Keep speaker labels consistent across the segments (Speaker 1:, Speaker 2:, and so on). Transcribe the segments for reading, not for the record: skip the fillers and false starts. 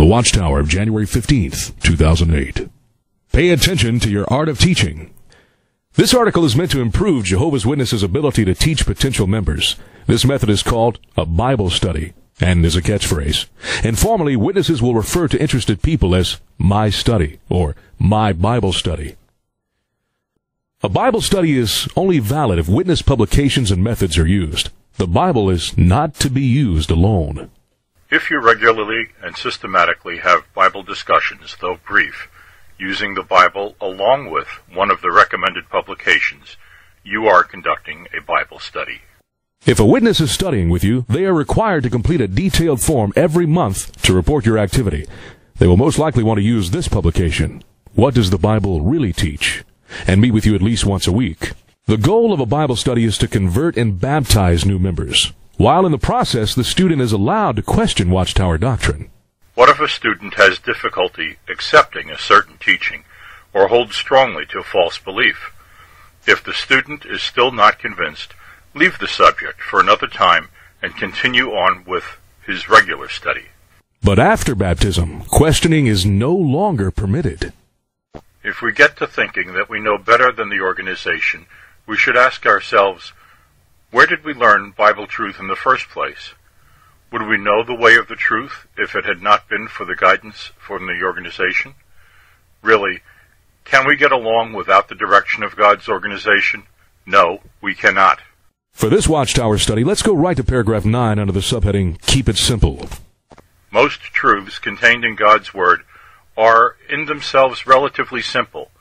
Speaker 1: the Watchtower of January 15th, 2008. Pay attention to your art of teaching. This article is meant to improve Jehovah's Witnesses' ability to teach potential members. This method is called a Bible study and is a catchphrase. Informally, witnesses will refer to interested people as my study or my Bible study. A Bible study is only valid if witness publications and methods are used. The Bible is not to be used alone.
Speaker 2: If you regularly and systematically have Bible discussions, though brief, using the Bible along with one of the recommended publications, you are conducting a Bible study.
Speaker 1: If a witness is studying with you, they are required to complete a detailed form every month to report your activity. They will most likely want to use this publication, What Does the Bible Really Teach?, and meet with you at least once a week. The goal of a Bible study is to convert and baptize new members. While in the process, the student is allowed to question Watchtower doctrine.
Speaker 2: What if a student has difficulty accepting a certain teaching or holds strongly to a false belief? If the student is still not convinced, leave the subject for another time and continue on with his regular study.
Speaker 1: But after baptism, questioning is no longer permitted.
Speaker 2: If we get to thinking that we know better than the organization, we should ask ourselves, where did we learn Bible truth in the first place? Would we know the way of the truth if it had not been for the guidance from the organization? Really, can we get along without the direction of God's organization? No, we cannot.
Speaker 1: For this Watchtower study, let's go right to paragraph 9 under the subheading, Keep It Simple.
Speaker 2: Most truths contained in God's Word are in themselves relatively simple.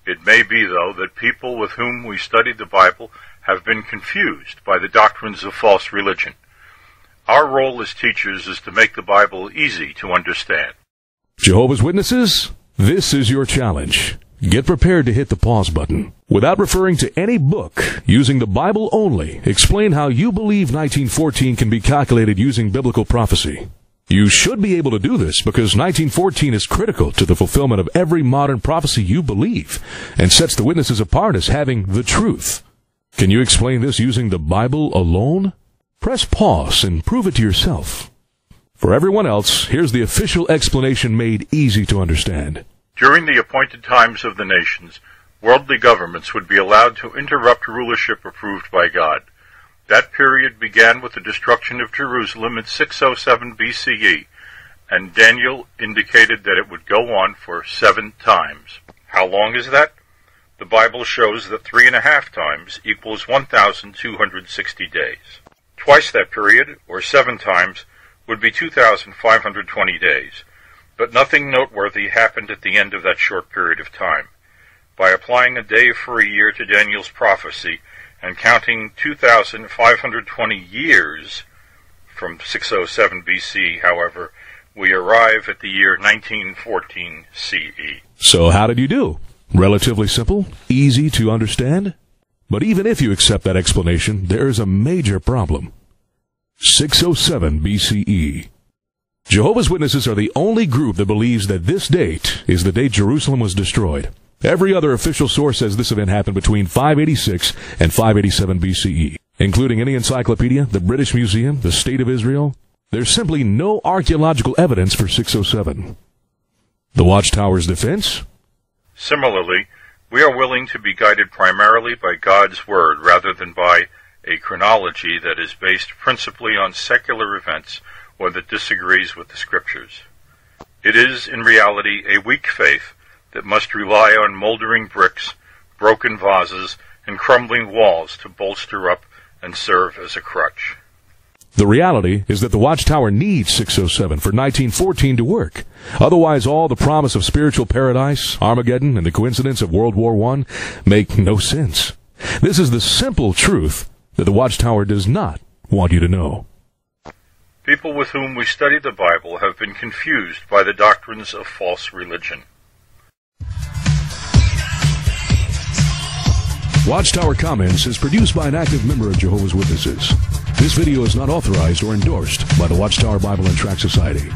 Speaker 2: It may be, though, that people with whom we studied the Bible have been confused by the doctrines of false religion. Our role as teachers is to make the Bible easy to understand.
Speaker 1: Jehovah's Witnesses, this is your challenge. Get prepared to hit the pause button. Without referring to any book, using the Bible only, explain how you believe 1914 can be calculated using biblical prophecy. You should be able to do this because 1914 is critical to the fulfillment of every modern prophecy you believe and sets the witnesses apart as having the truth. Can you explain this using the Bible alone? Press pause and prove it to yourself. For everyone else, here's the official explanation made easy to understand.
Speaker 2: During the appointed times of the nations, worldly governments would be allowed to interrupt rulership approved by God. That period began with the destruction of Jerusalem in 607 BCE, and Daniel indicated that it would go on for 7 times. How long is that? The Bible shows that 3.5 times equals 1,260 days. Twice that period, or 7 times, would be 2,520 days. But nothing noteworthy happened at the end of that short period of time. By applying a day for a year to Daniel's prophecy and counting 2,520 years from 607 BC, however, we arrive at the year 1914 CE.
Speaker 1: So how did you do? Relatively simple? Easy to understand? But even if you accept that explanation, there is a major problem. 607 BCE. Jehovah's Witnesses are the only group that believes that this date is the date Jerusalem was destroyed. Every other official source says this event happened between 586 and 587 BCE, including any encyclopedia, the British Museum, the State of Israel. There's simply no archaeological evidence for 607. The Watchtower's defense?
Speaker 2: Similarly, we are willing to be guided primarily by God's Word rather than by a chronology that is based principally on secular events or that disagrees with the Scriptures. It is, in reality, a weak faith that must rely on moldering bricks, broken vases, and crumbling walls to bolster up and serve as a crutch.
Speaker 1: The reality is that the Watchtower needs 607 for 1914 to work. Otherwise, all the promise of spiritual paradise, Armageddon, and the coincidence of World War I make no sense. This is the simple truth that the Watchtower does not want you to know.
Speaker 2: People with whom we study the Bible have been confused by the doctrines of false religion.
Speaker 1: Watchtower Comments is produced by an active member of Jehovah's Witnesses. This video is not authorized or endorsed by the Watchtower Bible and Tract Society.